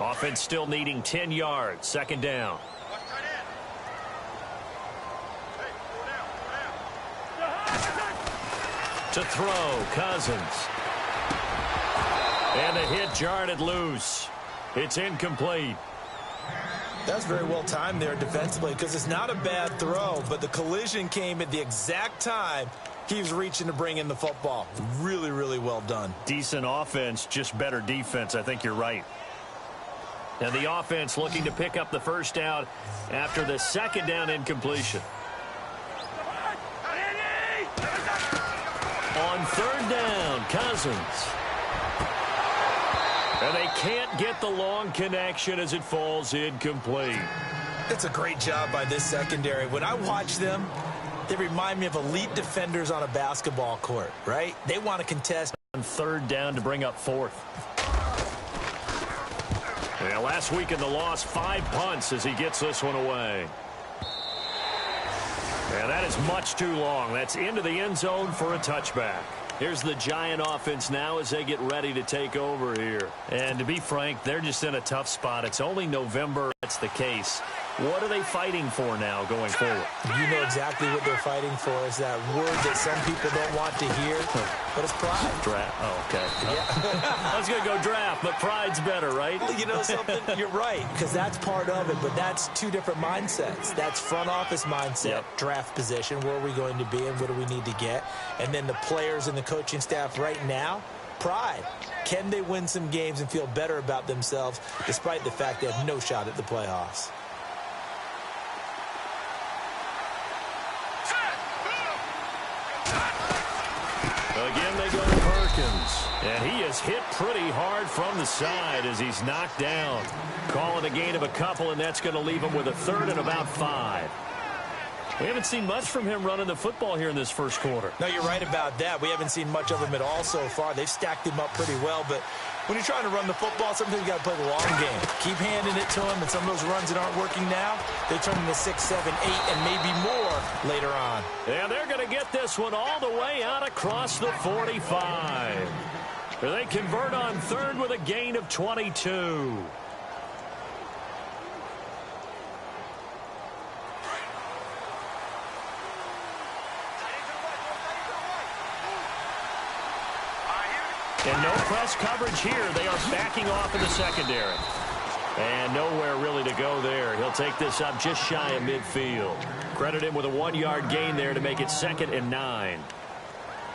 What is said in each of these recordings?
Offense still needing 10 yards. Second down. To throw, Cousins. And the hit jarred it loose. It's incomplete. That's very well timed there defensively because it's not a bad throw, but the collision came at the exact time he was reaching to bring in the football. Really, really well done. Decent offense, just better defense. I think you're right. And the offense looking to pick up the first down after the second down incompletion. On third down, Cousins. And they can't get the long connection as it falls incomplete. That's a great job by this secondary. When I watch them, they remind me of elite defenders on a basketball court, right? They want to contest. On third down to bring up fourth. Yeah, last week in the loss, 5 punts as he gets this one away. Yeah, that is much too long. That's into the end zone for a touchback. Here's the Giant offense now as they get ready to take over here. And to be frank, they're just in a tough spot. It's only November. That's the case. What are they fighting for now going forward? You know exactly what they're fighting for. Is that word that some people don't want to hear, but it's pride. Draft. Oh, okay. Yeah. I was going to go draft, but pride's better, right? Well, you know something? You're right, because that's part of it, but that's two different mindsets. That's front office mindset, draft position, where are we going to be and what do we need to get? And then the players and the coaching staff right now, pride. Can they win some games and feel better about themselves despite the fact they have no shot at the playoffs? Again, they go to Perkins. And he is hit pretty hard from the side as he's knocked down. Call it a gain of a couple, and that's going to leave him with a third and about 5. We haven't seen much from him running the football here in this first quarter. No, you're right about that. We haven't seen much of him at all so far. They've stacked him up pretty well, but when you're trying to run the football, sometimes you got to play the long game. Keep handing it to him, and some of those runs that aren't working now, they turn into 6, 7, 8, and maybe more later on. And they're going to get this one all the way out across the 45. They convert on third with a gain of 22. And no press coverage here. They are backing off in the secondary. And nowhere really to go there. He'll take this up just shy of midfield. Credit him with a 1-yard gain there to make it 2nd and 9.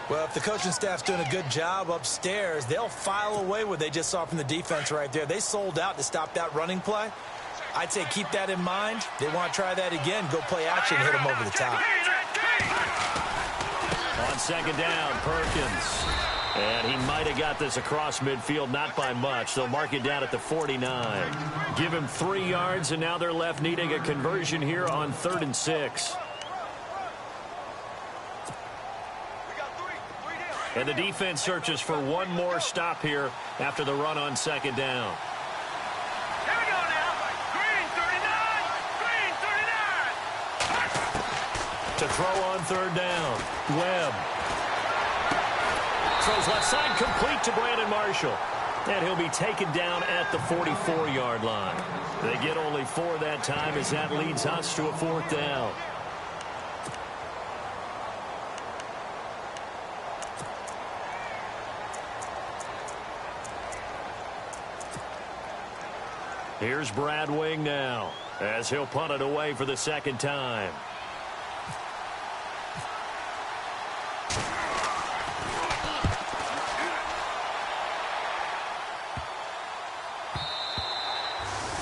Well, if the coaching staff's doing a good job upstairs, they'll file away what they just saw from the defense right there. They sold out to stop that running play. I'd say keep that in mind. They want to try that again. Go play action, hit them over the top. On second down, Perkins. And he might have got this across midfield, not by much. They'll mark it down at the 49. Give him 3 yards, and now they're left needing a conversion here on 3rd and 6. And the defense searches for one more stop here after the run on second down. Here we go now. Green 39. Green 39. To throw on third down, Webb. Throws left side, complete to Brandon Marshall. And he'll be taken down at the 44-yard line. They get only 4 that time as that leads us to a 4th down. Here's Brad Wing now as he'll punt it away for the 2nd time.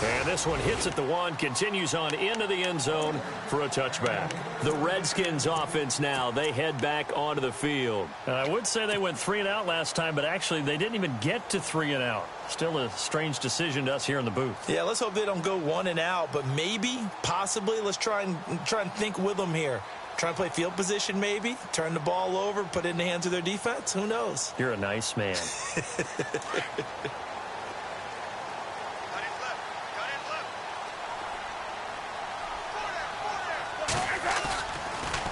And this one hits at the 1, continues on into the end zone for a touchback. The Redskins offense now, they head back onto the field. I would say they went 3 and out last time, but actually they didn't even get to 3 and out. Still a strange decision to us here in the booth. Yeah, let's hope they don't go 1 and out, but maybe, possibly, let's try and think with them here. Try and play field position maybe, turn the ball over, put it in the hands of their defense. Who knows? You're a nice man.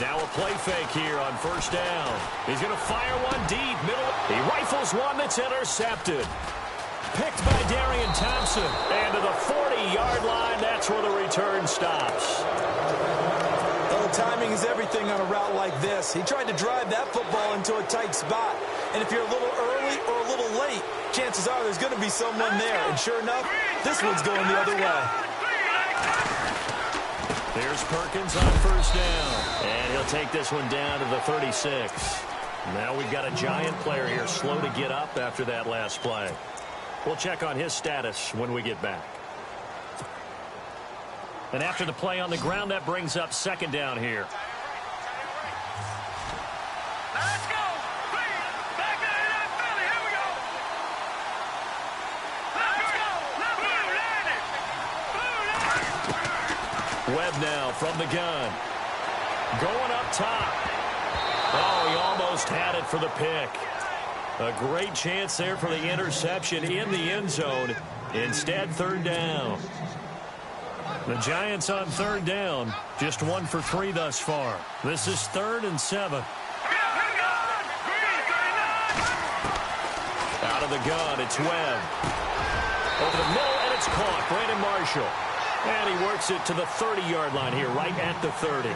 Now a play fake here on first down. He's going to fire one deep, middle. He rifles one that's intercepted. Picked by Darian Thompson. And to the 40-yard line, that's where the return stops. Well, timing is everything on a route like this. He tried to drive that football into a tight spot. And if you're a little early or a little late, chances are there's going to be someone there. And sure enough, this one's going the other way. There's Perkins on first down. And he'll take this one down to the 36. Now we've got a Giant player here slow to get up after that last play. We'll check on his status when we get back. And after the play on the ground, that brings up second down here. Let's go. Back to that Philly. Here we go. Let's go. Blue line it. Webb now from the gun. Going up top. Oh, he almost had it for the pick. A great chance there for the interception in the end zone. Instead, third down. The Giants on third down, just 1 for 3 thus far. This is 3rd and 7. Out of the gun, it's Webb. Over the middle, and it's caught. Brandon Marshall. And he works it to the 30-yard line here, right at the 30.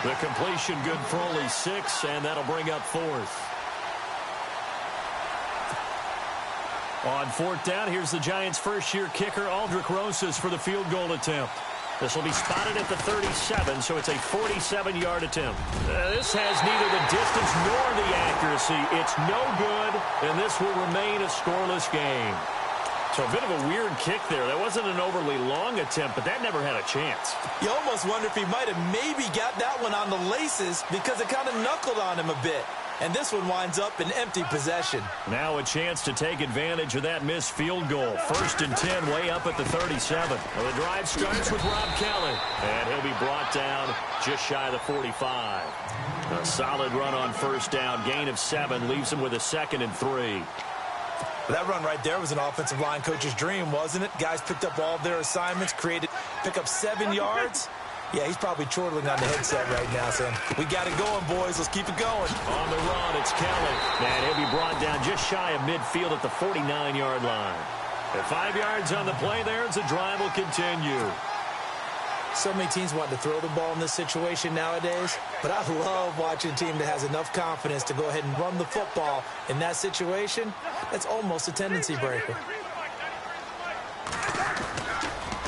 The completion good for only 6, and that'll bring up 4th. On 4th down, here's the Giants' first-year kicker, Aldrich Rosas, for the field goal attempt. This will be spotted at the 37, so it's a 47-yard attempt. This has neither the distance nor the accuracy. It's no good, and this will remain a scoreless game. So a bit of a weird kick there. That wasn't an overly long attempt, but that never had a chance. You almost wonder if he might have maybe got that one on the laces because it kind of knuckled on him a bit. And this one winds up in empty possession. Now a chance to take advantage of that missed field goal. 1st and 10, way up at the 37. Well, the drive starts with Rob Kelly. And he'll be brought down just shy of the 45. A solid run on first down. Gain of 7 leaves him with a 2nd and 3. That run right there was an offensive line coach's dream, wasn't it? Guys picked up all of their assignments, pick up 7 yards. Yeah, he's probably chortling on the headset right now, saying, we got it going, boys. Let's keep it going. On the run, it's Kelly. And he'll be brought down just shy of midfield at the 49-yard line. At 5 yards on the play there, the drive will continue. So many teams want to throw the ball in this situation nowadays, but I love watching a team that has enough confidence to go ahead and run the football in that situation. That's almost a tendency breaker.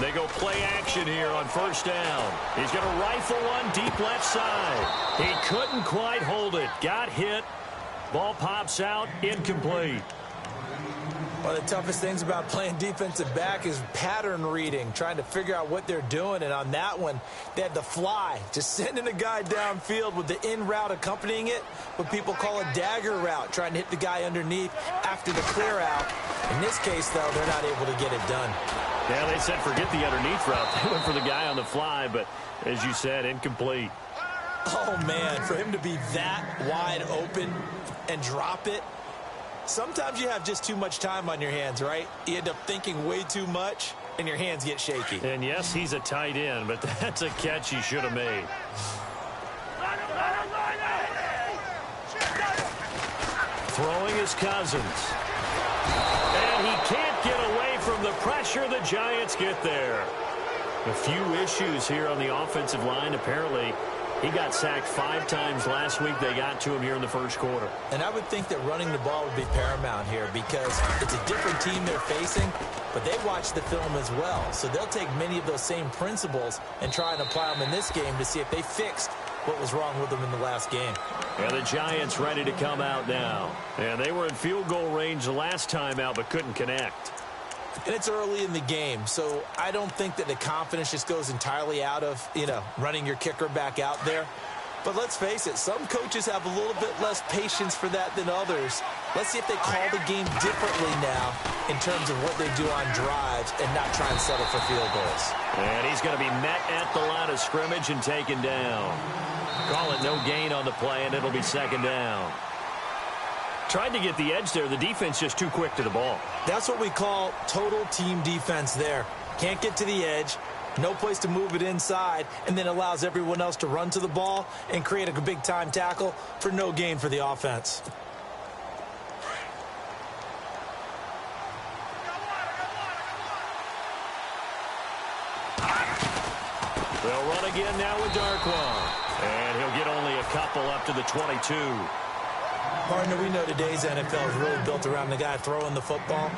They go play action here on first down. He's going to rifle one deep left side. He couldn't quite hold it. Got hit. Ball pops out. Incomplete. One of the toughest things about playing defensive back is pattern reading, trying to figure out what they're doing. And on that one, they had the fly, just sending a guy downfield with the in route accompanying it, what people call a dagger route, trying to hit the guy underneath after the clear out. In this case, though, they're not able to get it done. Yeah, they said forget the underneath route. They went for the guy on the fly, but as you said, incomplete. Oh, man, for him to be that wide open and drop it. Sometimes you have just too much time on your hands, right? You end up thinking way too much, and your hands get shaky. And yes, he's a tight end, but that's a catch he should have made. Throwing his Cousins. And he can't get away from the pressure. The Giants get there. A few issues here on the offensive line, apparently. He got sacked 5 times last week. They got to him here in the first quarter. And I would think that running the ball would be paramount here because it's a different team they're facing, but they watch the film as well. So they'll take many of those same principles and try and apply them in this game to see if they fixed what was wrong with them in the last game. And the Giants ready to come out now. And they were in field goal range the last time out but couldn't connect. And it's early in the game, so I don't think that the confidence just goes entirely out of, running your kicker back out there. But let's face it, some coaches have a little bit less patience for that than others. Let's see if they call the game differently now in terms of what they do on drives and not try and settle for field goals. And he's going to be met at the line of scrimmage and taken down. Call it no gain on the play, and it'll be second down. Tried to get the edge there. The defense just too quick to the ball. That's what we call total team defense there. Can't get to the edge, no place to move it inside, and then allows everyone else to run to the ball and create a big-time tackle for no gain for the offense. They'll run again now with Darkwan. And he'll get only a couple up to the 22. Partner, we know today's NFL is really built around the guy throwing the football.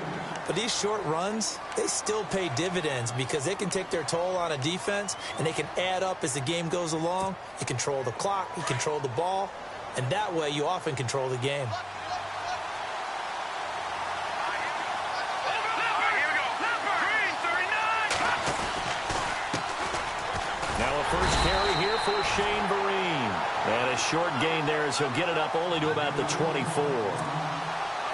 But these short runs, they still pay dividends because they can take their toll on a defense and they can add up as the game goes along. You control the clock, you control the ball, and that way you often control the game. Now a first carry here for Shane Vereen. And a short gain there as he'll get it up only to about the 24.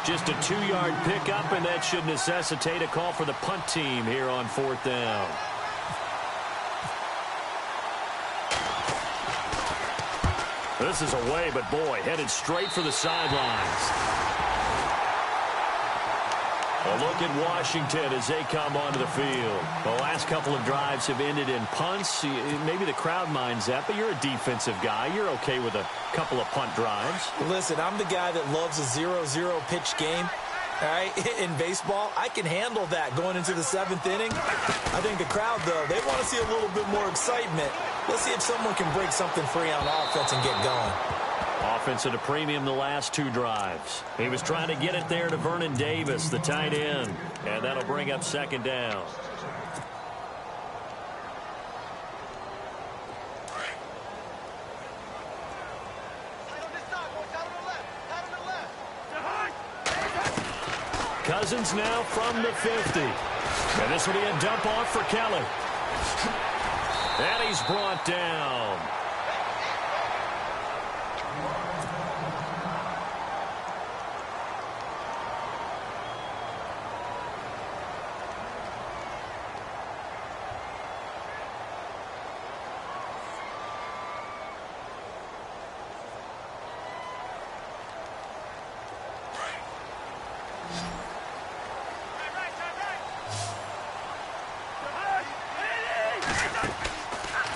Just a 2-yard pickup, and that should necessitate a call for the punt team here on fourth down. This is away, but boy, headed straight for the sidelines. A look at Washington as they come onto the field. The last couple of drives have ended in punts. Maybe the crowd minds that, but you're a defensive guy. You're okay with a couple of punt drives. Listen, I'm the guy that loves a 0-0 pitch game. All right, in baseball, I can handle that going into the 7th inning. I think the crowd, though, they want to see a little bit more excitement. Let's see if someone can break something free on offense and get going. Offense at a premium the last 2 drives. He was trying to get it there to Vernon Davis, the tight end. And that'll bring up second down. Cousins now from the 50. And this will be a dump off for Kelly. And he's brought down.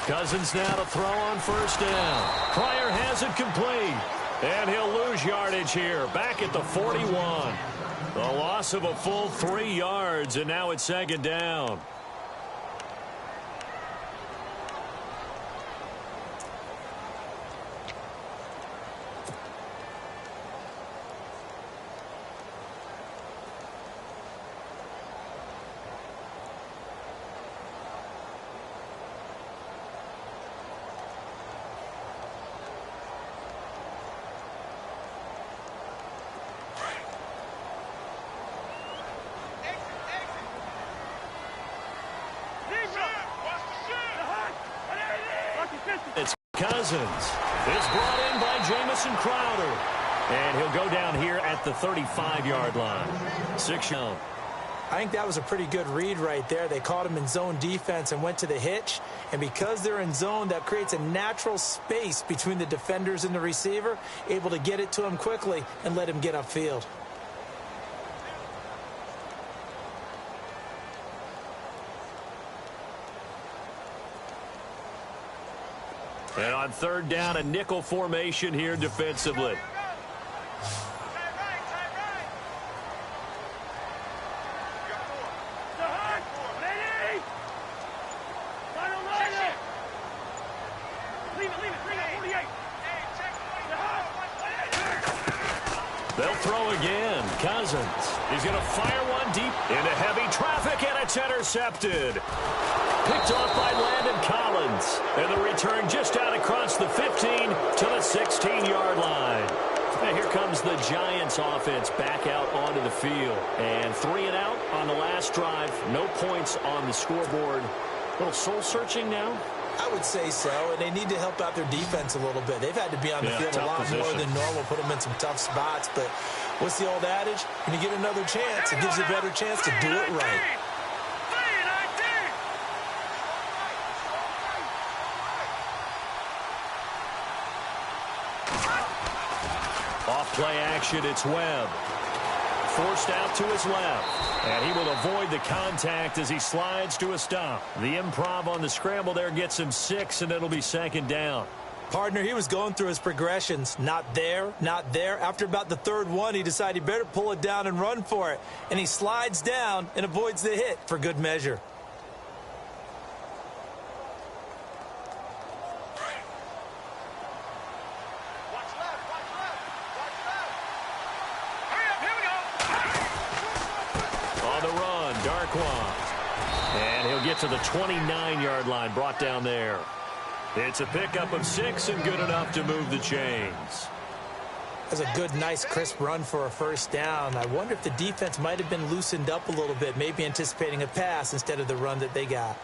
Cousins now to throw on first down. Pryor has it complete. And he'll lose yardage here. Back at the 41. The loss of a full 3 yards, and now it's second down. It's Cousins. It's brought in by Jamison Crowder. And he'll go down here at the 35-yard line. 6 down. I think that was a pretty good read right there. They caught him in zone defense and went to the hitch. And because they're in zone, that creates a natural space between the defenders and the receiver, able to get it to him quickly and let him get upfield. And on third down, a nickel formation here defensively. They'll throw again. Cousins. He's going to fire one deep into heavy traffic, and it's intercepted. Picked off by Landon Collins. And the return just out across the 15 to the 16-yard line. And here comes the Giants offense back out onto the field. And 3 and out on the last drive. No points on the scoreboard. A little soul-searching now? I would say so, and they need to help out their defense a little bit. They've had to be on the field a lot more than normal, put them in some tough spots. But what's the old adage? When you get another chance, it gives you a better chance to do it right. Off play action, it's Webb. Forced out to his left. And he will avoid the contact as he slides to a stop. The improv on the scramble there gets him 6, and it'll be 2nd down. Partner, he was going through his progressions. Not there, not there. After about the 3rd one, he decided he better pull it down and run for it. And he slides down and avoids the hit for good measure. And he'll get to the 29-yard line, brought down there. It's a pickup of 6 and good enough to move the chains. That's a good, nice, crisp run for a 1st down. I wonder if the defense might have been loosened up a little bit, maybe anticipating a pass instead of the run that they got.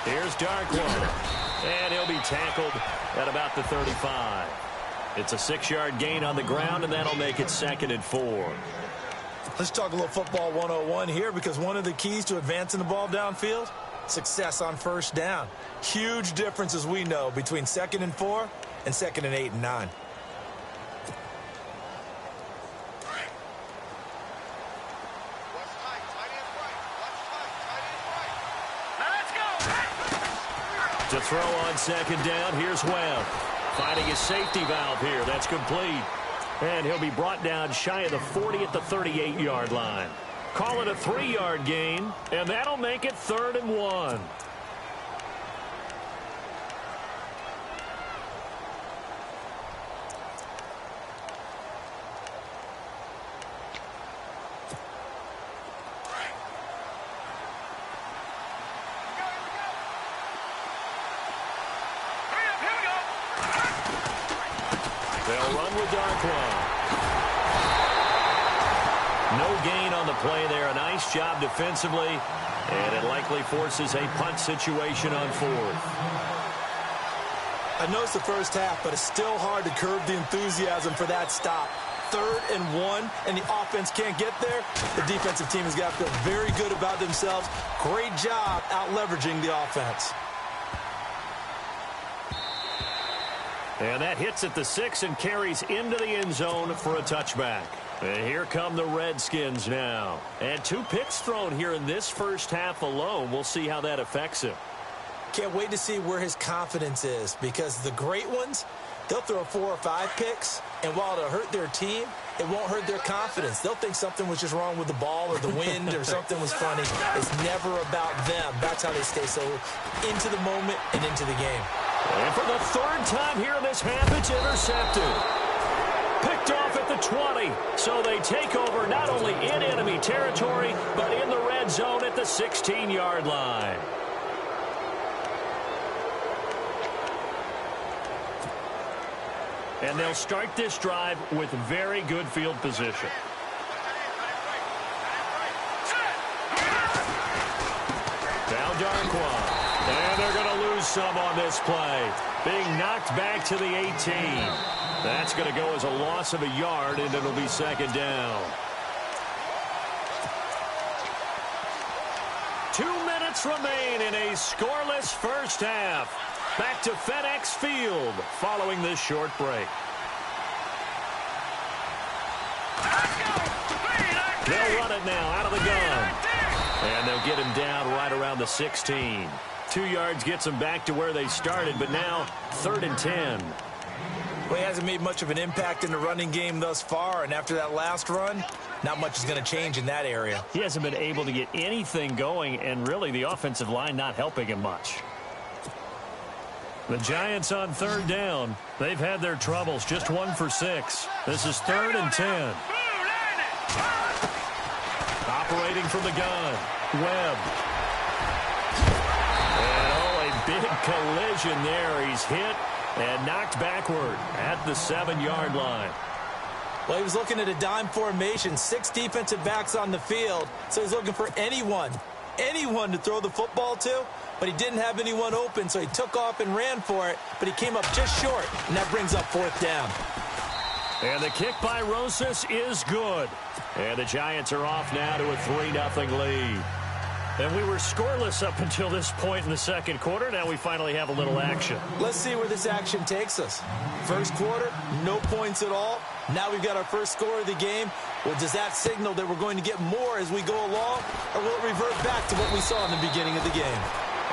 Here's Darkwa, and he'll be tackled at about the 35. It's a 6-yard gain on the ground, and that'll make it 2nd and 4. Let's talk a little football 101 here, because one of the keys to advancing the ball downfield, success on 1st down. Huge difference, as we know, between 2nd and 4 and 2nd and 8 and 9. To throw on 2nd down, here's Webb. Finding his safety valve here. That's complete. And he'll be brought down shy of the 40 at the 38-yard line. Call it a 3-yard gain, and that'll make it 3rd and 1. They'll run with Darkwa. No gain on the play there. A nice job defensively, and it likely forces a punt situation on 4th. I know it's the 1st half, but it's still hard to curb the enthusiasm for that stop. 3rd and 1, and the offense can't get there. The defensive team has got to feel very good about themselves. Great job out-leveraging the offense. And that hits at the 6 and carries into the end zone for a touchback. And here come the Redskins now. And 2 picks thrown here in this 1st half alone. We'll see how that affects him. Can't wait to see where his confidence is, because the great ones, they'll throw 4 or 5 picks, and while it'll hurt their team, it won't hurt their confidence. They'll think something was just wrong with the ball or the wind or something was funny. It's never about them. That's how they stay so into the moment and into the game. And for the 3rd time here in this half, it's intercepted. Picked off at the 20. So they take over not only in enemy territory, but in the red zone at the 16-yard line. And they'll start this drive with very good field position. Now Darkwa. And they're going to lose some on this play. Being knocked back to the 18. That's going to go as a loss of a yard, and it'll be 2nd down. 2 minutes remain in a scoreless 1st half. Back to FedEx Field following this short break. They'll run it now out of the gun. And they'll get him down right around the 16. 2 yards gets them back to where they started, but now 3rd and 10. Well, he hasn't made much of an impact in the running game thus far, and after that last run, not much is going to change in that area. He hasn't been able to get anything going, and really the offensive line not helping him much. The Giants on 3rd down. They've had their troubles, just 1 for 6. This is 3rd and 10. Operating from the gun, Webb. And a big collision there. He's hit and knocked backward at the 7-yard line. Well, he was looking at a dime formation, 6 defensive backs on the field, so he's looking for anyone to throw the football to, but he didn't have anyone open, so he took off and ran for it, but he came up just short, and that brings up 4th down. And the kick by Rosas is good. And the Giants are off now to a 3-0 lead. And we were scoreless up until this point in the second quarter. Now we finally have a little action. Let's see where this action takes us. First quarter, no points at all. Now we've got our first score of the game. Well, does that signal that we're going to get more as we go along, or will it revert back to what we saw in the beginning of the game?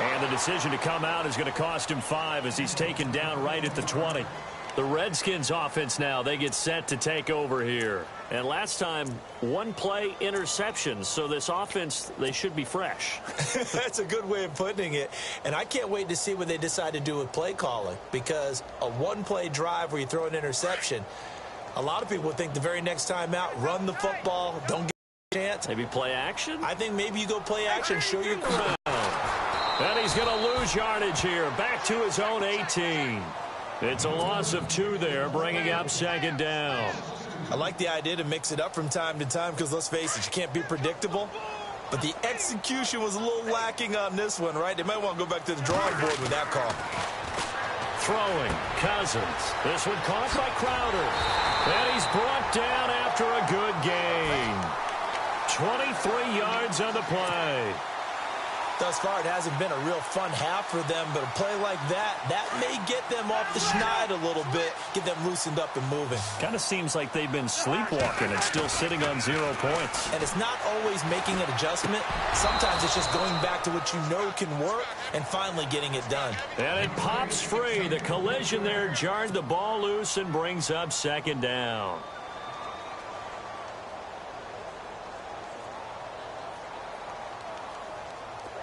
And the decision to come out is going to cost him 5 as he's taken down right at the 20. The Redskins offense now, they get set to take over here. And last time, 1 play interception. So this offense, they should be fresh. That's a good way of putting it. And I can't wait to see what they decide to do with play calling, because a 1-play drive where you throw an interception, a lot of people think the very next time out, run the football, don't get a chance. Maybe play action? I think maybe you go play action, show your crowd. And he's going to lose yardage here, back to his own 18. It's a loss of 2 there, bringing up 2nd down. I like the idea to mix it up from time to time because, let's face it, you can't be predictable. But the execution was a little lacking on this one, right? They might want to go back to the drawing board with that call. Throwing, Cousins. This one caught by Crowder. And he's brought down after a good gain. 23 yards on the play. Thus far, it hasn't been a real fun half for them, but a play like that may get them off the schneid a little bit, get them loosened up and moving. Kind of seems like they've been sleepwalking and still sitting on 0 points. And it's not always making an adjustment. Sometimes it's just going back to what you know can work and finally getting it done. And it pops free. The collision there jarred the ball loose and brings up 2nd down.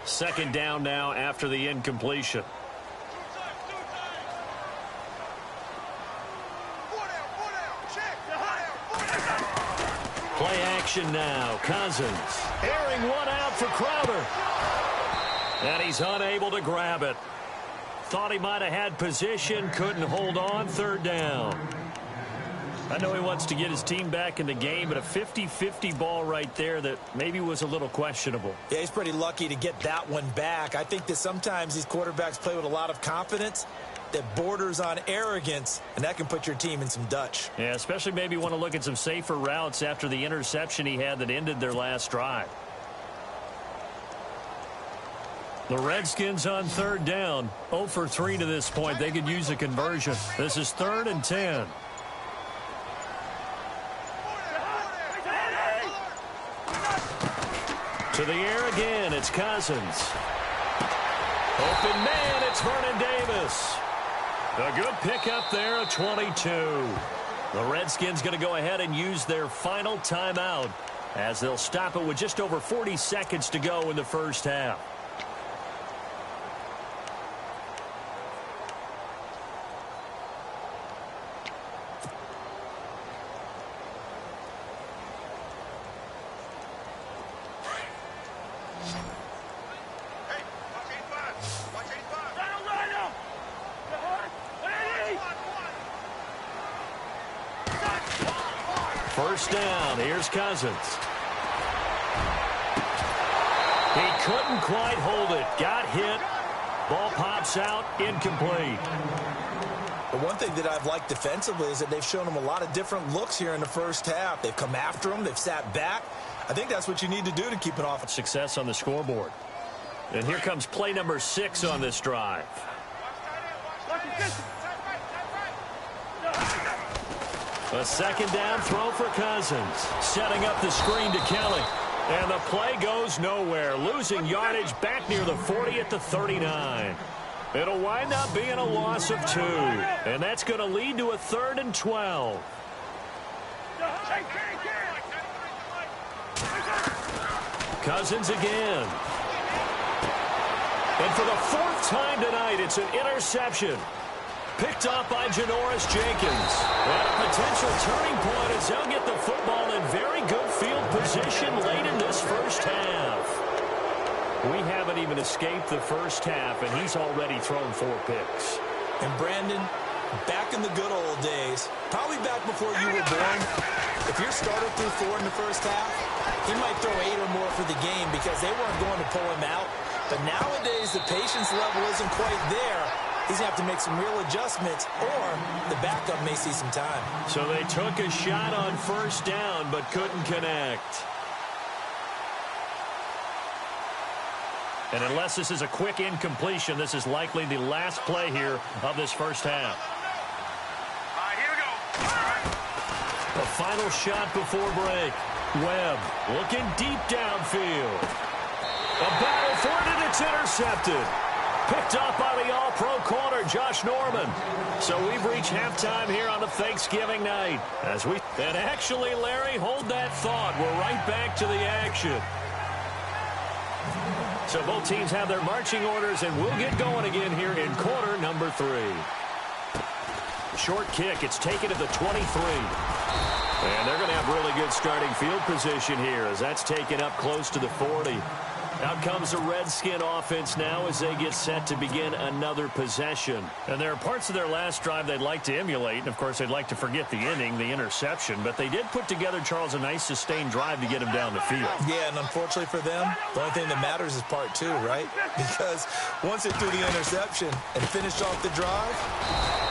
Second down now after the incompletion. Play action now. Cousins airing one out for Crowder. And he's unable to grab it. Thought he might have had position, couldn't hold on. 3rd down. I know he wants to get his team back in the game, but a 50-50 ball right there that maybe was a little questionable. Yeah, he's pretty lucky to get that one back. I think that sometimes these quarterbacks play with a lot of confidence that borders on arrogance, and that can put your team in some Dutch. Yeah, especially maybe want to look at some safer routes after the interception he had that ended their last drive. The Redskins on 3rd down, 0 for 3 to this point. They could use a conversion. This is 3rd and 10. To the air again, it's Cousins. Open man, it's Vernon Davis. A good pickup there, a 22. The Redskins going to go ahead and use their final timeout as they'll stop it with just over 40 seconds to go in the first half. First down, here's Cousins. He couldn't quite hold it. Got hit. Ball pops out, incomplete. The one thing that I've liked defensively is that they've shown him a lot of different looks here in the first half. They've come after him. They've sat back. I think that's what you need to do to keep it off. Success on the scoreboard. And here comes play number 6 on this drive. A second down throw for Cousins. Setting up the screen to Kelly. And the play goes nowhere, losing yardage back near the 40 at the 39. It'll wind up being a loss of 2, and that's going to lead to a 3rd and 12. Cousins again. And for the 4th time tonight, it's an interception. Picked up by Janoris Jenkins. And a potential turning point as they'll get the football in very good field position late in this first half. We haven't even escaped the first half, and he's already thrown 4 picks. And Brandon, back in the good old days, probably back before you were born, if your starter threw 4 in the first half, he might throw 8 or more for the game because they weren't going to pull him out. But nowadays, the patience level isn't quite there. He's going to have to make some real adjustments, or the backup may see some time. So they took a shot on first down, but couldn't connect. And unless this is a quick incompletion, this is likely the last play here of this first half. All right, here we go. The final shot before break. Webb looking deep downfield. A battle for it, and it's intercepted. Picked up by the all-pro corner, Josh Norman. So we've reached halftime here on the Thanksgiving night. And actually, Larry, hold that thought. We're right back to the action. So both teams have their marching orders, and we'll get going again here in quarter number 3. Short kick. It's taken to the 23. And they're going to have really good starting field position here as that's taken up close to the 40. Out comes the Redskin offense now as they get set to begin another possession. And there are parts of their last drive they'd like to emulate. And, of course, they'd like to forget the inning, the interception. But they did put together, Charles, a nice sustained drive to get him down the field. Yeah, and unfortunately for them, the only thing that matters is part 2, right? Because once they threw the interception and finished off the drive,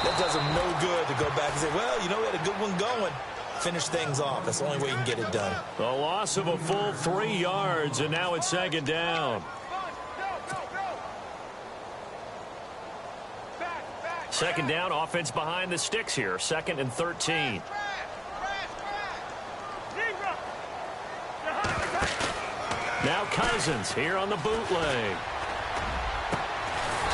that does them no good to go back and say, well, you know, we had a good one going. Finish things off. That's the only way you can get it done. The loss of a full 3 yards, and now it's 2nd down. Second down, offense behind the sticks here. 2nd and 13. Now Cousins here on the bootleg.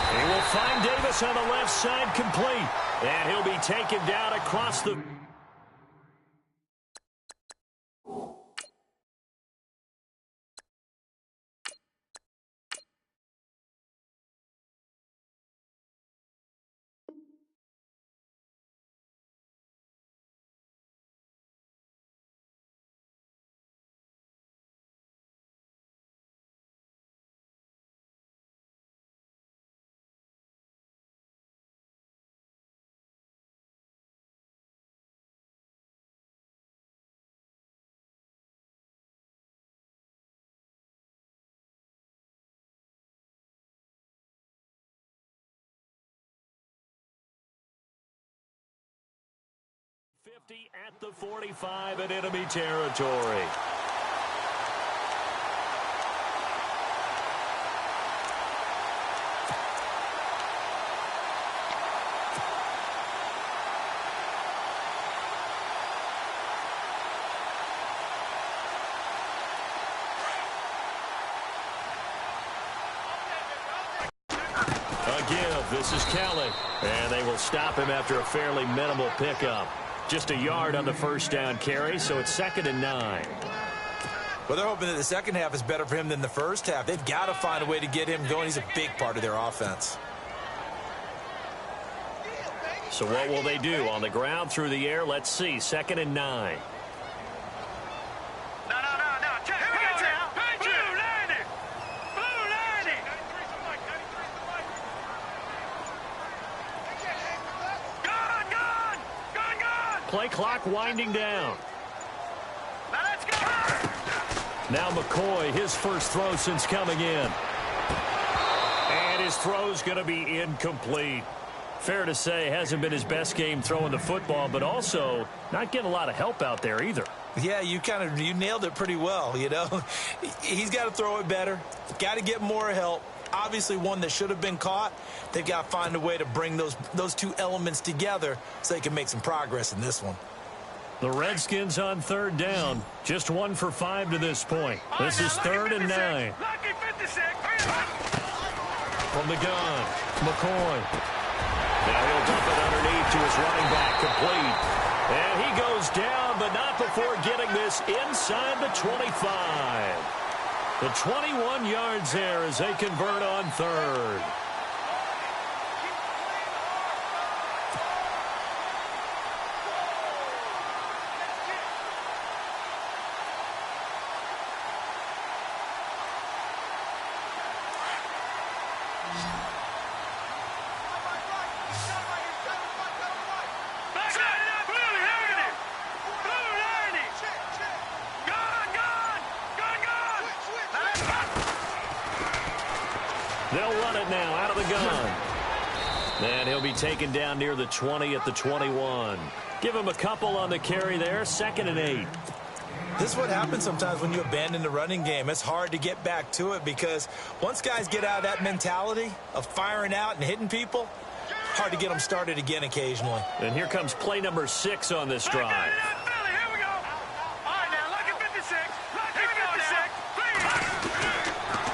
He will find Davis on the left side, complete. And he'll be taken down across the... at the 45 in enemy territory. A give. This is Kelly. And they will stop him after a fairly minimal pickup. Just a yard on the first down carry, so it's 2nd and 9. Well, they're hoping that the second half is better for him than the first half. They've got to find a way to get him going. He's a big part of their offense. So what will they do? On the ground, through the air, let's see. 2nd and 9. Play clock winding down. Now let's go. Now McCoy, his first throw since coming in. And his throw's going to be incomplete. Fair to say, hasn't been his best game throwing the football, but also not getting a lot of help out there either. Yeah, you nailed it pretty well, you know. He's got to throw it better. Got to get more help. Obviously one that should have been caught. They've got to find a way to bring those two elements together so they can make some progress in this one. The Redskins on third down. Just 1 for 5 to this point. This is 3rd and 9. From the gun, McCoy. Now he'll dump it underneath to his running back, complete. And he goes down, but not before getting this inside the 25. The 21 yards there as they convert on 3rd. They'll run it now out of the gun. And he'll be taken down near the 20 at the 21. Give him a couple on the carry there. 2nd and 8. This is what happens sometimes when you abandon the running game. It's hard to get back to it because once guys get out of that mentality of firing out and hitting people, hard to get them started again occasionally. And here comes play number 6 on this drive.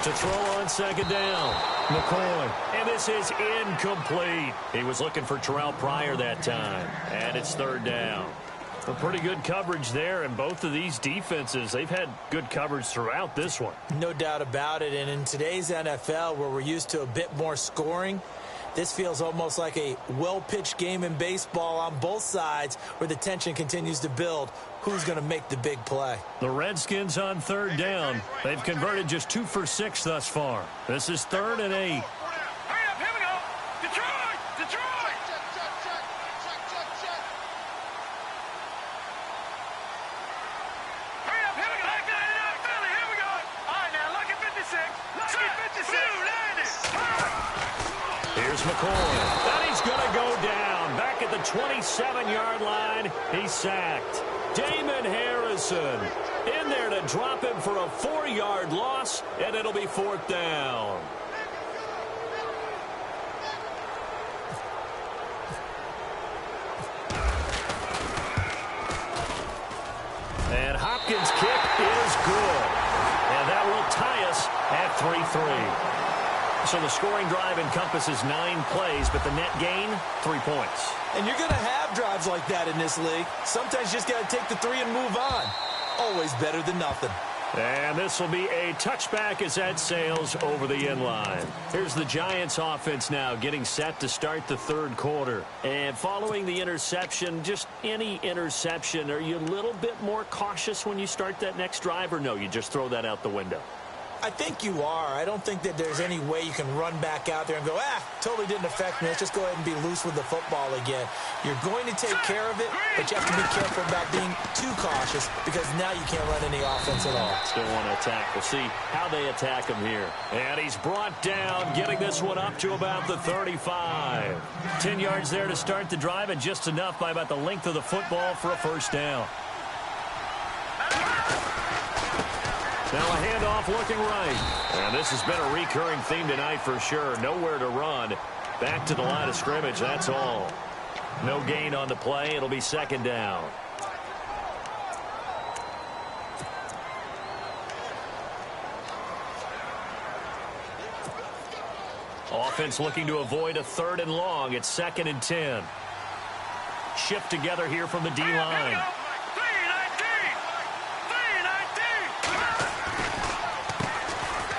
To throw on 2nd down, McCoy. And this is incomplete. He was looking for Terrell Pryor that time. And it's 3rd down. A pretty good coverage there, and both of these defenses, they've had good coverage throughout this one. No doubt about it. And in today's NFL, where we're used to a bit more scoring, this feels almost like a well-pitched game in baseball on both sides where the tension continues to build. Who's going to make the big play? The Redskins on 3rd down. They've converted just 2 for 6 thus far. This is 3rd and 8. Here's McCoy. And he's going to go down. Back at the 27-yard line. He's sacked. Damon Harrison in there to drop him for a 4-yard loss, and it'll be 4th down. And Hopkins' kick is good. And that will tie us at 3-3. So the scoring drive encompasses 9 plays, but the net gain, 3 points. And you're going to have drives like that in this league. Sometimes you just got to take the 3 and move on. Always better than nothing. And this will be a touchback as that sails over the end line. Here's the Giants offense now getting set to start the 3rd quarter. And following the interception, just any interception, are you a little bit more cautious when you start that next drive, or no, you just throw that out the window? I think you are. I don't think that there's any way you can run back out there and go, totally didn't affect me. Let's just go ahead and be loose with the football again. You're going to take care of it, but you have to be careful about being too cautious because now you can't run any offense at all. Still want to attack. We'll see how they attack him here. And he's brought down, getting this one up to about the 35. 10 yards there to start the drive, and just enough by about the length of the football for a 1st down. Now a handoff looking right. And this has been a recurring theme tonight for sure. Nowhere to run. Back to the line of scrimmage, that's all. No gain on the play. It'll be 2nd down. Offense looking to avoid a 3rd and long. It's 2nd and 10. Shift together here from the D-line.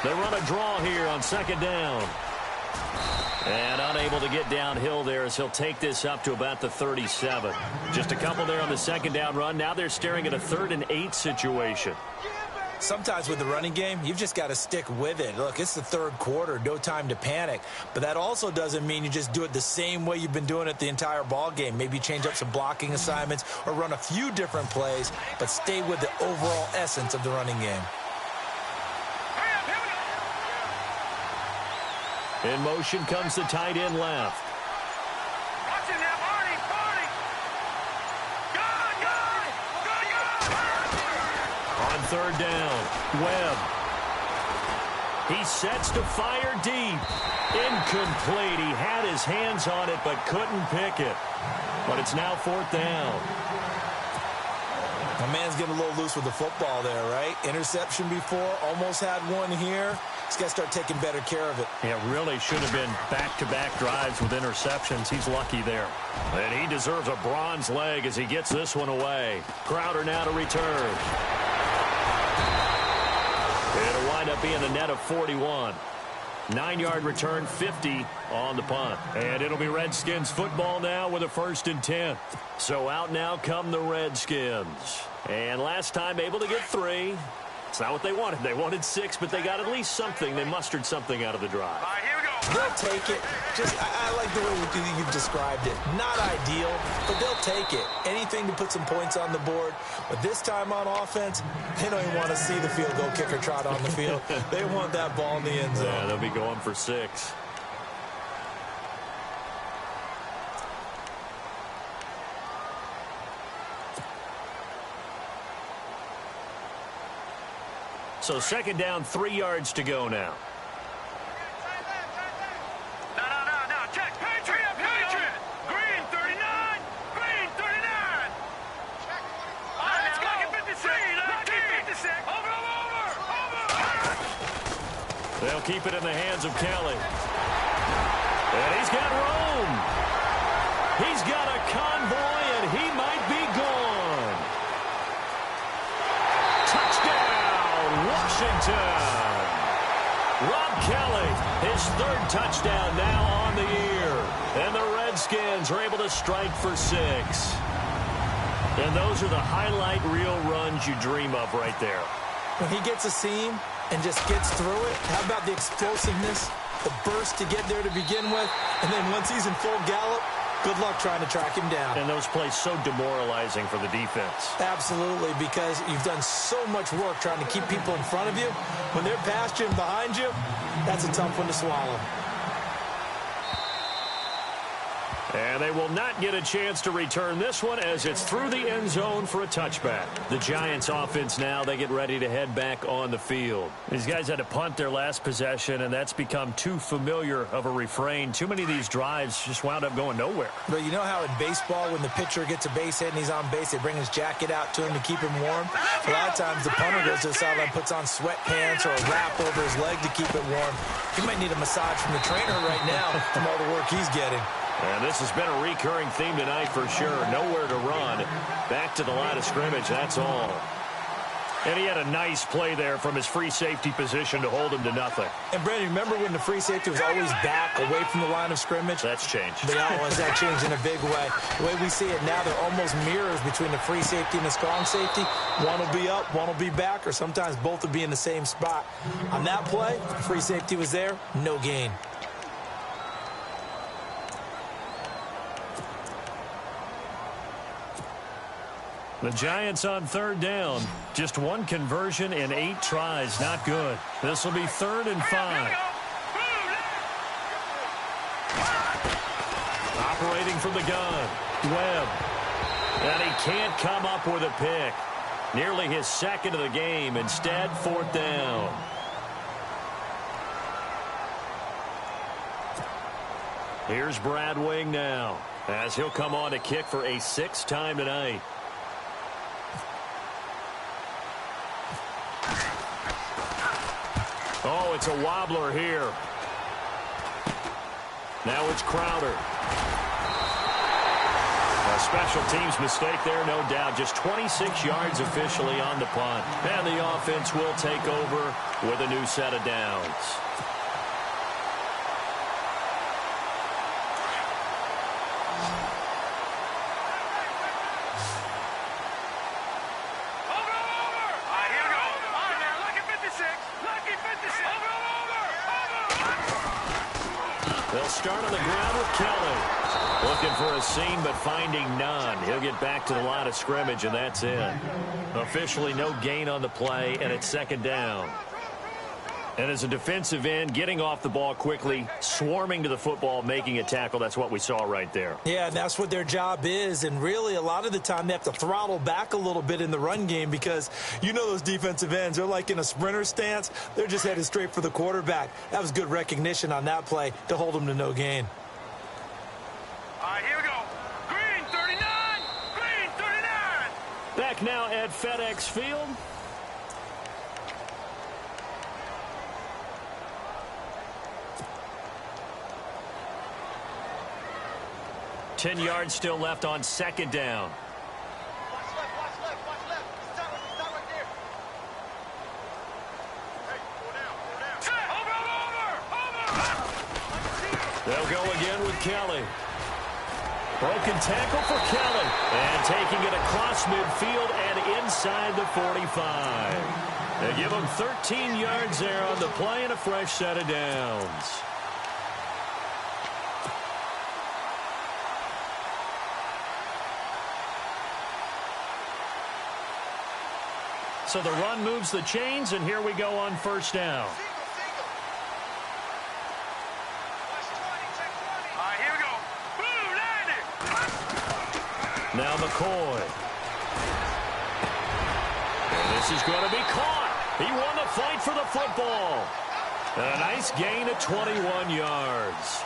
They run a draw here on 2nd down. And unable to get downhill there as he'll take this up to about the 37. Just a couple there on the 2nd down run. Now they're staring at a 3rd and 8 situation. Sometimes with the running game, you've just got to stick with it. Look, it's the 3rd quarter, no time to panic. But that also doesn't mean you just do it the same way you've been doing it the entire ball game. Maybe change up some blocking assignments or run a few different plays, but stay with the overall essence of the running game. In motion comes the tight end left. Watch it now, Barney! On 3rd down, Webb. He sets to fire deep. Incomplete. He had his hands on it but couldn't pick it. But it's now 4th down. My man's getting a little loose with the football there, right? Interception before, almost had one here. He's got to start taking better care of it. Yeah, really should have been back-to-back drives with interceptions. He's lucky there. And he deserves a bronze leg as he gets this one away. Crowder now to return. It'll wind up being a net of 41. 9-yard return, 50 on the punt. And it'll be Redskins football now with a 1st and 10. So out now come the Redskins. And last time able to get 3. It's not what they wanted. They wanted 6, but they got at least something. They mustered something out of the drive. All right, here we go. They'll take it. I like the way you've described it. Not ideal, but they'll take it. Anything to put some points on the board. But this time on offense, they don't even want to see the field goal kicker trot on the field. They want that ball in the end zone. Yeah, they'll be going for 6. So 2nd down, 3 yards to go now. No. Check. Patriot. Green 39. Green 39. All right, let's go. Lucky 56. Lucky 56. Over. They'll keep it in the hands of Kelly. And he's got room. He's got a convoy, and he might be gone. Touchdown, Washington. Rob Kelly, his 3rd touchdown now on the year. And the Redskins are able to strike for 6. And those are the highlight reel runs you dream of right there. When he gets a seam and just gets through it, how about the explosiveness, the burst to get there to begin with, and then once he's in full gallop, good luck trying to track him down. And those plays so demoralizing for the defense. Absolutely, because you've done so much work trying to keep people in front of you. When they're past you and behind you, that's a tough one to swallow. And they will not get a chance to return this one as it's through the end zone for a touchback. The Giants offense now, they get ready to head back on the field. These guys had to punt their last possession, and that's become too familiar of a refrain. Too many of these drives just wound up going nowhere. But you know how in baseball, when the pitcher gets a base hit and he's on base, they bring his jacket out to him to keep him warm? A lot of times the punter goes to the sideline, puts on sweatpants or a wrap over his leg to keep it warm. He might need a massage from the trainer right now from all the work he's getting. And this has been a recurring theme tonight for sure. Nowhere to run. Back to the line of scrimmage, that's all. And he had a nice play there from his free safety position to hold him to nothing. And, Brandon, remember when the free safety was always back away from the line of scrimmage? That's changed. That changed in a big way. The way we see it now, they're almost mirrors between the free safety and the strong safety. One will be up, one will be back, or sometimes both will be in the same spot. On that play, the free safety was there, no gain. The Giants on 3rd down. Just 1 conversion in 8 tries. Not good. This will be 3rd and 5. Operating from the gun, Webb. And he can't come up with a pick. Nearly his 2nd of the game. Instead, 4th down. Here's Brad Wing now, as he'll come on to kick for a 6th time tonight. Oh, it's a wobbler here. Now it's Crowder. A special teams mistake there, no doubt. Just 26 yards officially on the punt. And the offense will take over with a new set of downs. They'll start on the ground with Kelly. Looking for a seam, but finding none. He'll get back to the line of scrimmage, and that's it. Officially no gain on the play, and it's 2nd down. And as a defensive end, getting off the ball quickly, swarming to the football, making a tackle, that's what we saw right there. Yeah, that's what their job is, and really a lot of the time they have to throttle back a little bit in the run game because you know those defensive ends, they're like in a sprinter stance. They're just headed straight for the quarterback. That was good recognition on that play to hold them to no gain. All right, here we go. Green 39. Green 39. Back back now at FedEx Field. Ten yards still left on second down. Watch left. Start right there. Hey, go down. Over. They'll go again with Kelly. Broken tackle for Kelly. And taking it across midfield and inside the 45. They give him 13 yards there on the play and a fresh set of downs. So the run moves the chains, and here we go on first down. Here we go. Boom, landed. Now McCoy. And this is going to be caught. He won the fight for the football. And a nice gain of 21 yards.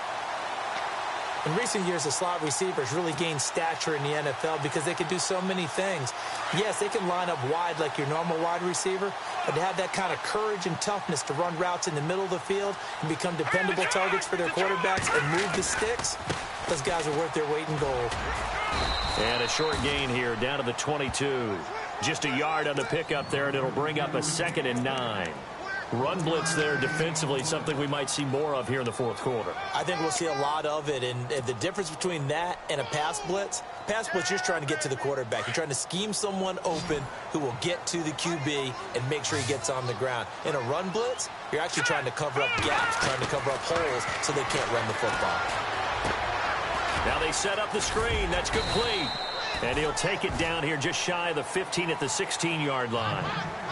In recent years, the slot receivers really gained stature in the NFL because they can do so many things. Yes, they can line up wide like your normal wide receiver, but to have that kind of courage and toughness to run routes in the middle of the field and become dependable targets for their quarterbacks and move the sticks, those guys are worth their weight in gold. And a short gain here down to the 22. Just a yard on the pickup there, and it'll bring up a 2nd and 9. Run blitz there defensively, something we might see more of here in the fourth quarter. I think we'll see a lot of it, and the difference between that and a pass blitz, you're just trying to get to the quarterback. You're trying to scheme someone open who will get to the QB and make sure he gets on the ground. In a run blitz, you're actually trying to cover up gaps, trying to cover up holes so they can't run the football. Now they set up the screen. That's complete. And he'll take it down here just shy of the 15 at the 16-yard line.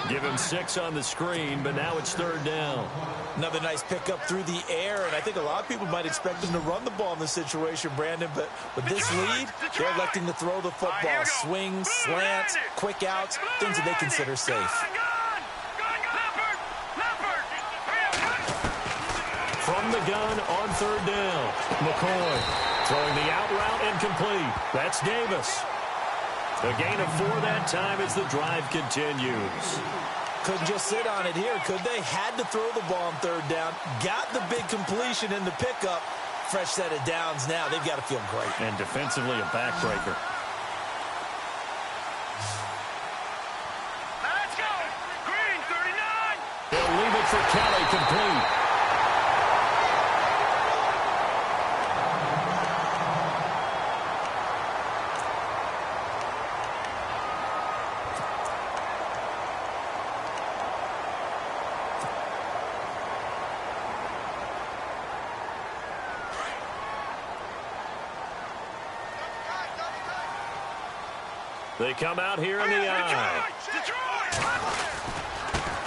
Give him 6 on the screen, but now it's third down. Another nice pickup through the air, and I think a lot of people might expect them to run the ball in this situation, Brandon, but with this lead, they're electing to throw the football. Swings, slants, quick outs, things that they consider safe. From the gun on third down, McCoy throwing the out route and complete. That's Davis. A gain of 4 that time as the drive continues. Couldn't just sit on it here, could they? Had to throw the ball on third down. Got the big completion in the pickup. Fresh set of downs now. They've got to feel great. And defensively a backbreaker. Let's go. Green, 39. They'll leave it for Kelly, complete. They come out here in the eye.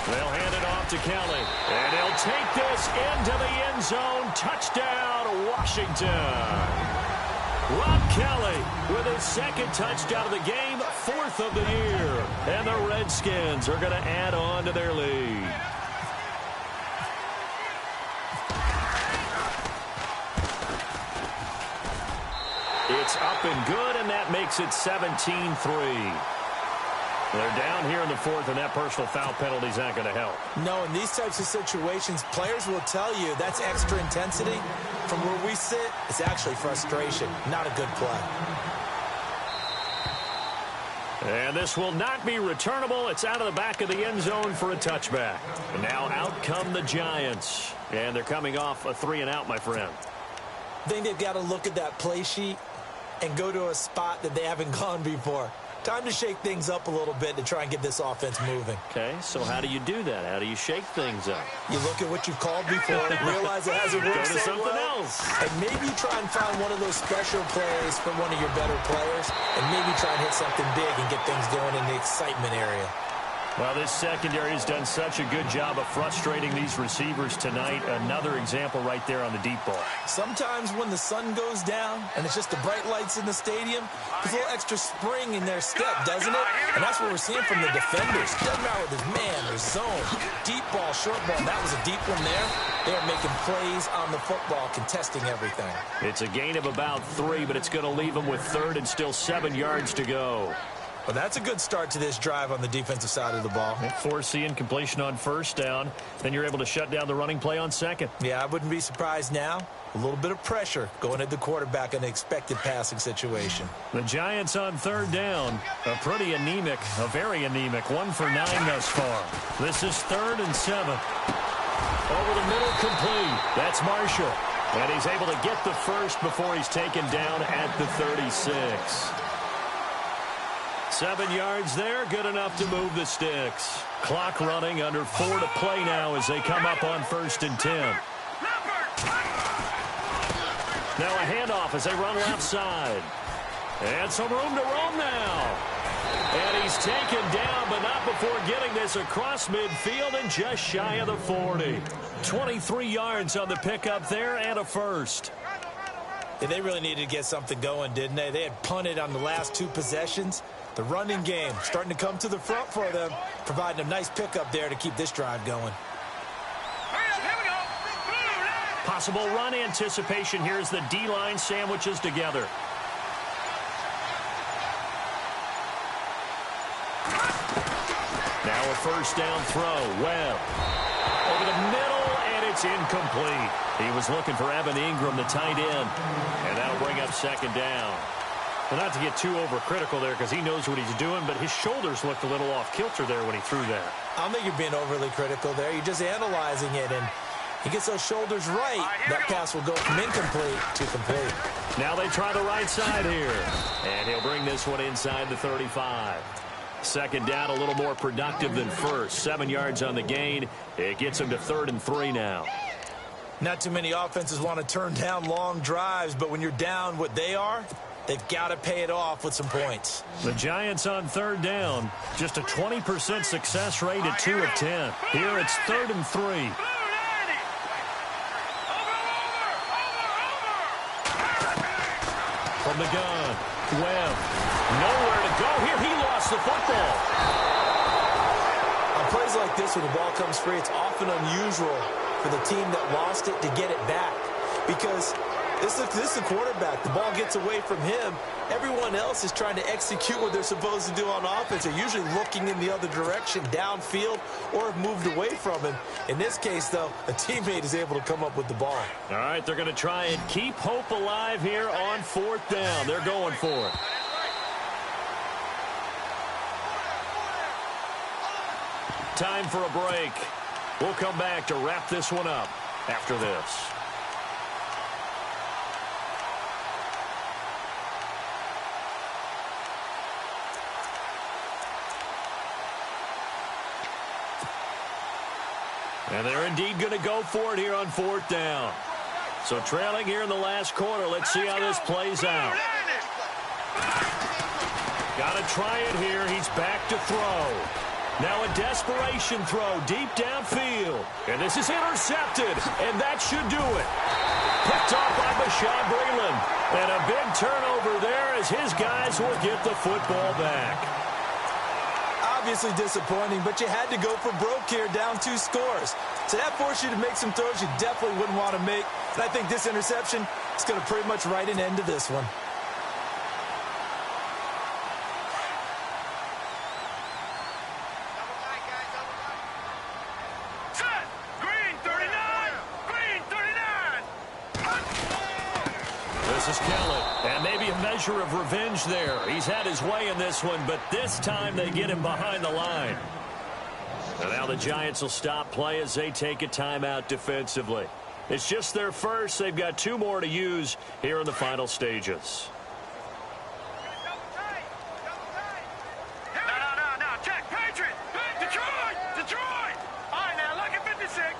They'll hand it off to Kelly. And he'll take this into the end zone. Touchdown, Washington. Rob Kelly with his 2nd touchdown of the game, 4th of the year. And the Redskins are going to add on to their lead. It's up and good, and that makes it 17-3. They're down here in the 4th, and that personal foul penalty is not going to help. No, in these types of situations, players will tell you that's extra intensity. From where we sit, it's actually frustration, not a good play. And this will not be returnable. It's out of the back of the end zone for a touchback. And now out come the Giants. And they're coming off a 3-and-out, my friend. I think they've got to look at that play sheet and go to a spot that they haven't gone before. Time to shake things up a little bit to try and get this offense moving. Okay, so how do you do that? How do you shake things up? You look at what you've called before, realize it hasn't worked Go to so something well, else. and maybe try and find one of those special plays from one of your better players, and maybe try and hit something big and get things going in the excitement area. Well, this secondary has done such a good job of frustrating these receivers tonight. Another example right there on the deep ball. Sometimes when the sun goes down and it's just the bright lights in the stadium, there's a little extra spring in their step, doesn't it? And that's what we're seeing from the defenders. Doesn't matter with his man, their zone, deep ball, short ball. That was a deep one there. They are making plays on the football, contesting everything. It's a gain of about 3, but it's going to leave them with 3rd and still 7 yards to go. Well, that's a good start to this drive on the defensive side of the ball. Force the incompletion on first down. Then you're able to shut down the running play on second. Yeah, I wouldn't be surprised now. A little bit of pressure going at the quarterback in an expected passing situation. The Giants on third down. A very anemic, 1 for 9 thus far. This is 3rd and 7. Over the middle, complete. That's Marshall. And he's able to get the first before he's taken down at the 36. 7 yards there, good enough to move the sticks. Clock running, under 4 to play now as they come up on 1st and 10. Now a handoff as they run left side. And some room to roam now. And he's taken down, but not before getting this across midfield and just shy of the 40. 23 yards on the pickup there and a first. Yeah, they really needed to get something going, didn't they? They had punted on the last 2 possessions. The running game starting to come to the front for them, providing a nice pickup there to keep this drive going. Possible run anticipation. Here's the D-line sandwiches together. Now a first down throw. Webb over the middle, and it's incomplete. He was looking for Evan Ingram, the tight end, and that'll bring up 2nd down. Well, not to get too overcritical there because he knows what he's doing, but his shoulders looked a little off kilter there when he threw that. I don't think you're being overly critical there. You're just analyzing it, and he gets those shoulders right. That pass will go from incomplete to complete. Now they try the right side here, and he'll bring this one inside the 35. 2nd down, a little more productive than first. 7 yards on the gain. It gets him to 3rd and 3 now. Not too many offenses want to turn down long drives, but when you're down what they are, they've got to pay it off with some points. The Giants on 3rd down, just a 20% success rate at 2 of 10. Here it's 3rd and 3. From the gun, Webb, nowhere to go here. He lost the football. On plays like this, when the ball comes free, it's often unusual for the team that lost it to get it back because this is the quarterback. The ball gets away from him. Everyone else is trying to execute what they're supposed to do on offense. They're usually looking in the other direction, downfield, or have moved away from him. In this case, though, a teammate is able to come up with the ball. All right, they're going to try and keep hope alive here on 4th down. They're going for it. Time for a break. We'll come back to wrap this one up after this. And they're indeed going to go for it here on 4th down. So trailing here in the last quarter. Let's see how this plays out. Got to try it here. He's back to throw. Now a desperation throw deep downfield. And this is intercepted. And that should do it. Picked off by Bashaud Breeland. And a big turnover there as his guys will get the football back. Obviously disappointing, but you had to go for broke here, down 2 scores. So that forced you to make some throws you definitely wouldn't want to make. And I think this interception is going to pretty much write an end to this one. Set. Green 39. Green 39. This is Kelly. And maybe a measure of revenge there. He's had his way in this one, but this time they get him behind the line. And now the Giants will stop play as they take a timeout defensively. It's just their first. They've got 2 more to use here in the final stages. No. Check. Patriot. Detroit. All right, now, look at 56.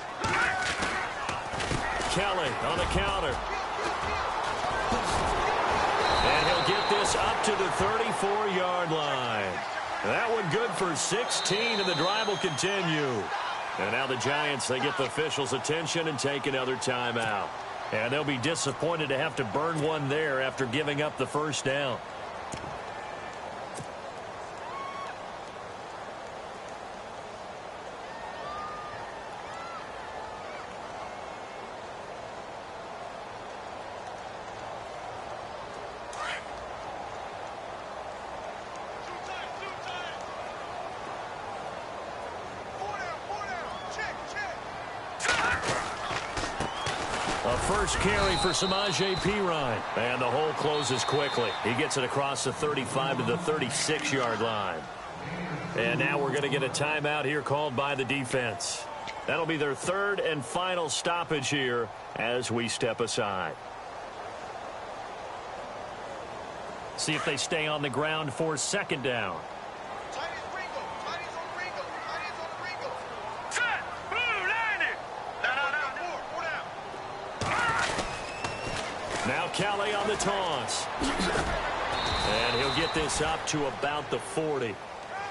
Kelly on the counter. And he'll get this up to the 34-yard line. That one good for 16, and the drive will continue. And now the Giants, they get the officials' attention and take another timeout. And they'll be disappointed to have to burn one there after giving up the first down. first carry for Samaje Perine. And the hole closes quickly. He gets it across the 35 to the 36-yard line. And now we're going to get a timeout here called by the defense. That'll be their third and final stoppage here as we step aside. See if they stay on the ground for second down. Now Kelly on the toss. And he'll get this up to about the 40.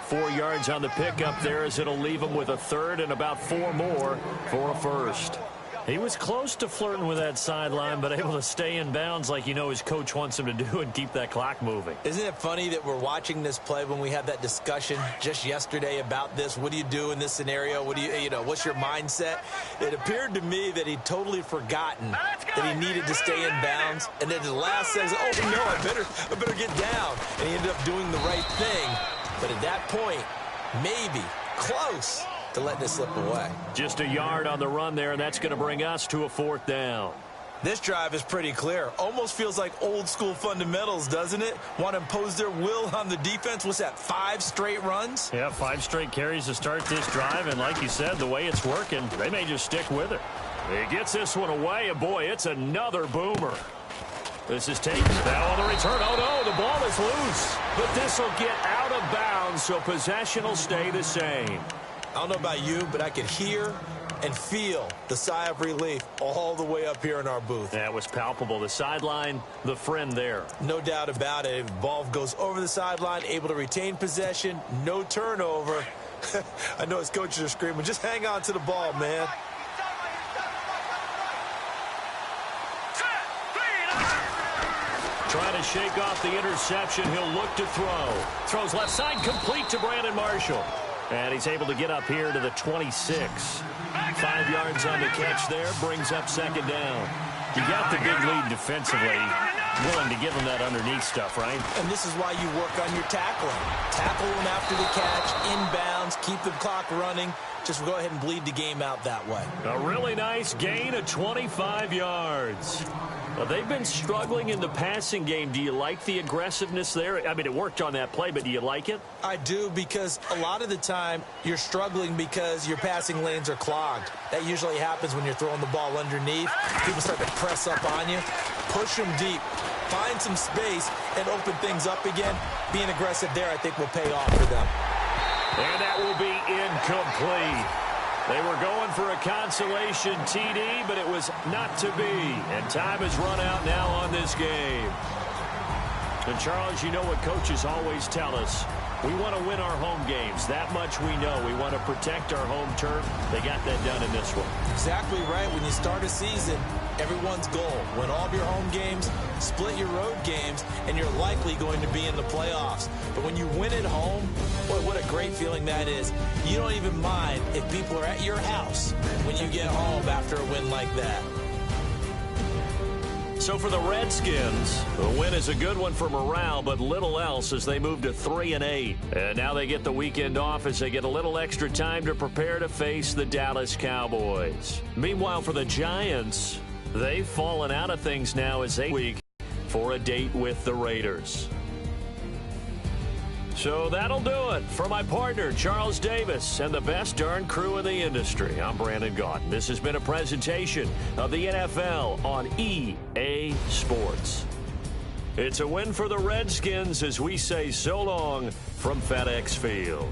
4 yards on the pickup there as it'll leave him with a third and about 4 more for a first. He was close to flirting with that sideline, but able to stay in bounds like you know his coach wants him to do and keep that clock moving. Isn't it funny that we're watching this play when we had that discussion just yesterday about this? What do you do in this scenario? What do you know, what's your mindset? It appeared to me that he'd totally forgotten that he needed to stay in bounds. And then the last says, oh, no, I better get down. And he ended up doing the right thing. But at that point, maybe, close to letting it slip away. Just a yard on the run there, and that's going to bring us to a fourth down. This drive is pretty clear. Almost feels like old school fundamentals, doesn't it? Want to impose their will on the defense. What's that, 5 straight runs? Yeah, 5 straight carries to start this drive, and like you said, the way it's working, they may just stick with it. He gets this one away, and boy, it's another boomer. This is taken. Now on the return. Oh, no, the ball is loose. But this will get out of bounds, so possession will stay the same. I don't know about you, but I could hear and feel the sigh of relief all the way up here in our booth. That was palpable. The sideline, the friend there. No doubt about it. Ball goes over the sideline, able to retain possession, no turnover. I know his coaches are screaming, just hang on to the ball, man. Trying to shake off the interception. He'll look to throw. Throws left side, complete to Brandon Marshall. And he's able to get up here to the 26. 5 yards on the catch there, brings up second down. You got the big lead defensively. Willing to give him that underneath stuff, right? And this is why you work on your tackling. Tackle him after the catch, inbounds, keep the clock running. Just go ahead and bleed the game out that way. A really nice gain of 25 yards. Well, they've been struggling in the passing game. Do you like the aggressiveness there? I mean, it worked on that play, but do you like it? I do, because a lot of the time you're struggling because your passing lanes are clogged. That usually happens when you're throwing the ball underneath. People start to press up on you. Push them deep. Find some space and open things up again. Being aggressive there, I think, will pay off for them. And that will be incomplete. They were going for a consolation TD, but it was not to be. And time has run out now on this game. And, Charles, you know what coaches always tell us. We want to win our home games. That much we know. We want to protect our home turf. They got that done in this one. Exactly right. When you start a season, everyone's goal, win all of your home games, split your road games, and you're likely going to be in the playoffs. But when you win at home, boy, what a great feeling that is. You don't even mind if people are at your house when you get home after a win like that. So for the Redskins, the win is a good one for morale, but little else as they move to 3-8. And now they get the weekend off as they get a little extra time to prepare to face the Dallas Cowboys. Meanwhile, for the Giants, they've fallen out of things now as they week for a date with the Raiders. So that'll do it. For my partner, Charles Davis, and the best darn crew in the industry, I'm Brandon Gaudin. This has been a presentation of the NFL on EA Sports. It's a win for the Redskins as we say so long from FedEx Field.